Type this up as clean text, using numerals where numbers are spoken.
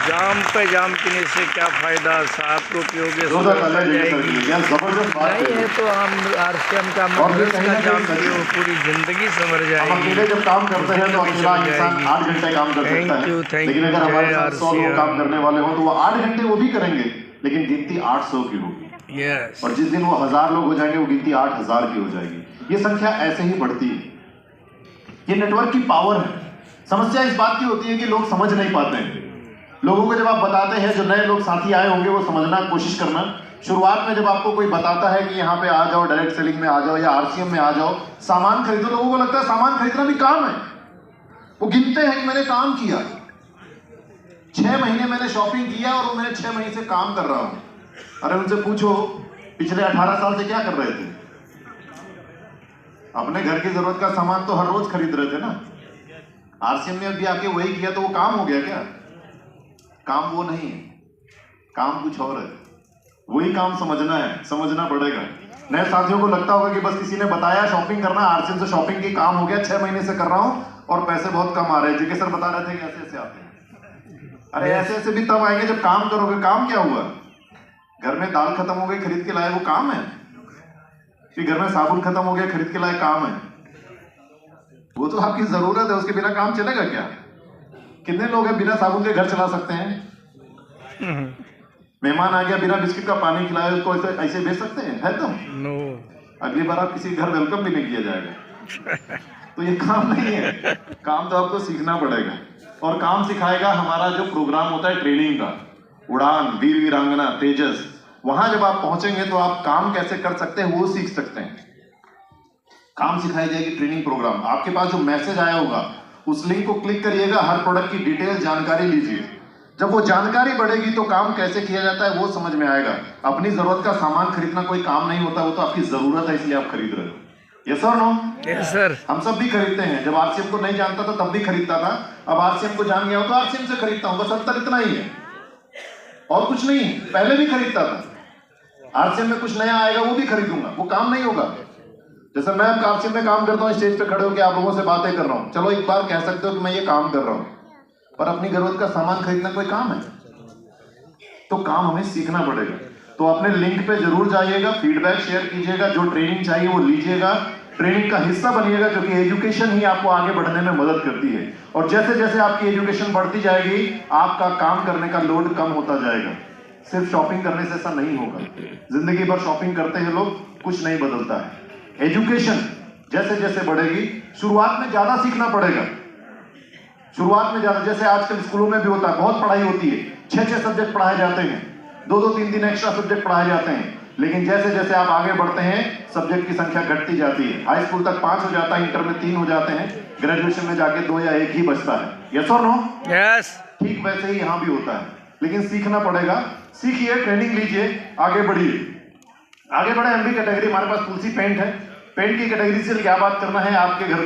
जाम पे जाम पीने से क्या फायदा, साहब को पियोगे नहीं है तो हम आरसीएम का जाम पियो, पूरी जिंदगी संवर जाएगी। जब काम करते हैं तो अकेला इंसान 8 घंटे काम कर सकता है, लेकिन अगर हमारे साथ 100 लोग काम करने वाले हो तो वो 8 घंटे वो भी करेंगे, लेकिन गिनती 800 की होगी। और जिस दिन वो 1000 लोग हो जाएंगे वो गिनती 8000 की हो जाएगी। ये संख्या ऐसे ही बढ़ती है। ये नेटवर्क की पावर है। समस्या इस बात की होती है कि लोग समझ नहीं पाते हैं। लोगों को जब आप बताते हैं, जो नए लोग साथी आए होंगे वो समझना कोशिश करना। शुरुआत में जब आपको कोई बताता है कि यहाँ पे आ जाओ, डायरेक्ट सेलिंग में आ जाओ या आरसीएम में आ जाओ, सामान खरीदो, लोगों को लगता है सामान खरीदना भी काम है। वो गिनते हैं कि मैंने काम किया, 6 महीने मैंने शॉपिंग किया और वो मैंने 6 महीने से काम कर रहा हूं। अरे उनसे पूछो पिछले 18 साल से क्या कर रहे थे? अपने घर की जरूरत का सामान तो हर रोज खरीद रहे थे ना। आरसीएम में भी आके वही किया तो वो काम हो गया क्या? काम वो नहीं है, काम कुछ और है। वही काम समझना है, समझना पड़ेगा। नए साथियों को लगता होगा कि बस किसी ने बताया शॉपिंग करना, आरसीएम से शॉपिंग की काम हो गया, 6 महीने से कर रहा हूं और पैसे बहुत कम आ रहे हैं। जीके सर बता रहे थे कि ऐसे ऐसे आते हैं। अरे ऐसे ऐसे भी तब आएंगे जब काम करोगे। काम क्या हुआ? घर में दाल खत्म हो गई, खरीद के लाए, वो काम है? कि घर में साबुन खत्म हो गया, खरीद के लाए, काम है? वो तो आपकी जरूरत है, उसके बिना काम चलेगा क्या? कितने लोग हैं बिना साबुन के घर चला सकते हैं? मेहमान आ गया, बिना बिस्किट का पानी खिलाए उसको ऐसे भेज सकते हैं? है तुम? नो। अगली बार आप किसी घर वेलकम भी नहीं किया जाएगा। तो ये काम नहीं है, काम तो आपको सीखना पड़ेगा। और काम सिखाएगा हमारा जो प्रोग्राम होता है ट्रेनिंग का, उड़ान, वीर वीरांगना, तेजस। वहां जब आप पहुंचेंगे तो आप काम कैसे कर सकते हैं वो सीख सकते हैं। काम सिखाई जाएगी ट्रेनिंग प्रोग्राम। आपके पास जो मैसेज आया होगा उस लिंक को क्लिक करिएगा, हर प्रोडक्ट की डिटेल जानकारी लीजिए। जब वो जानकारी बढ़ेगी तो काम कैसे किया जाता है वो समझ में आएगा। अपनी जरूरत का सामान खरीदना कोई काम नहीं होता, वो तो आपकी जरूरत है इसलिए आप खरीद रहे हो। यस और नो? Yes sir. हम सब भी खरीदते हैं। जब आरसीएम को नहीं जानता था तब भी खरीदता था, अब आरसीएम को जान गया हो तो आरसीएम से खरीदता हूं। बस अंतर इतना ही है और कुछ नहीं है। पहले भी खरीदता था, आरसीएम में कुछ नया आएगा वो भी खरीदूंगा, वो काम नहीं होगा। जैसे मैं अब आरसीएम में काम करता हूँ, स्टेज पे खड़े होकर आप लोगों से बातें कर रहा हूँ, चलो एक बार कह सकते हो कि मैं ये काम कर रहा हूँ, पर अपनी जरूरत का सामान खरीदना कोई काम है? तो काम हमें सीखना पड़ेगा। तो अपने लिंक पे जरूर जाइएगा, फीडबैक शेयर कीजिएगा, जो ट्रेनिंग चाहिए वो लीजिएगा, ट्रेनिंग का हिस्सा बनिएगा, क्योंकि एजुकेशन ही आपको आगे बढ़ने में मदद करती है। और जैसे जैसे आपकी एजुकेशन बढ़ती जाएगी आपका काम करने का लोड कम होता जाएगा। सिर्फ शॉपिंग करने से ऐसा नहीं होगा। जिंदगी भर शॉपिंग करते हैं लोग, कुछ नहीं बदलता है। एजुकेशन जैसे जैसे बढ़ेगी, शुरुआत में ज्यादा सीखना पड़ेगा। शुरुआत में ज्यादा, जैसे आजकल स्कूलों में भी होता है, बहुत पढ़ाई होती है, 6-6 सब्जेक्ट पढ़ाए जाते हैं, 2-2, 3-3 एक्स्ट्रा सब्जेक्ट पढ़ाए जाते हैं। लेकिन जैसे जैसे आप आगे बढ़ते हैं सब्जेक्ट की संख्या घटती जाती है। हाई स्कूल तक 5 हो जाता है, इंटर में 3 हो जाते हैं, ग्रेजुएशन में जाके 2 या 1 ही बचता है। यस और नो? यस। ठीक वैसे ही यहाँ भी होता है, लेकिन सीखना पड़ेगा। सीखिए, ट्रेनिंग लीजिए, आगे बढ़िए। आगे बढ़े। एमबी कैटेगरी हमारे पास तुलसी पेंट है। पेंट की कैटेगरी से क्या बात करना है, आपके घर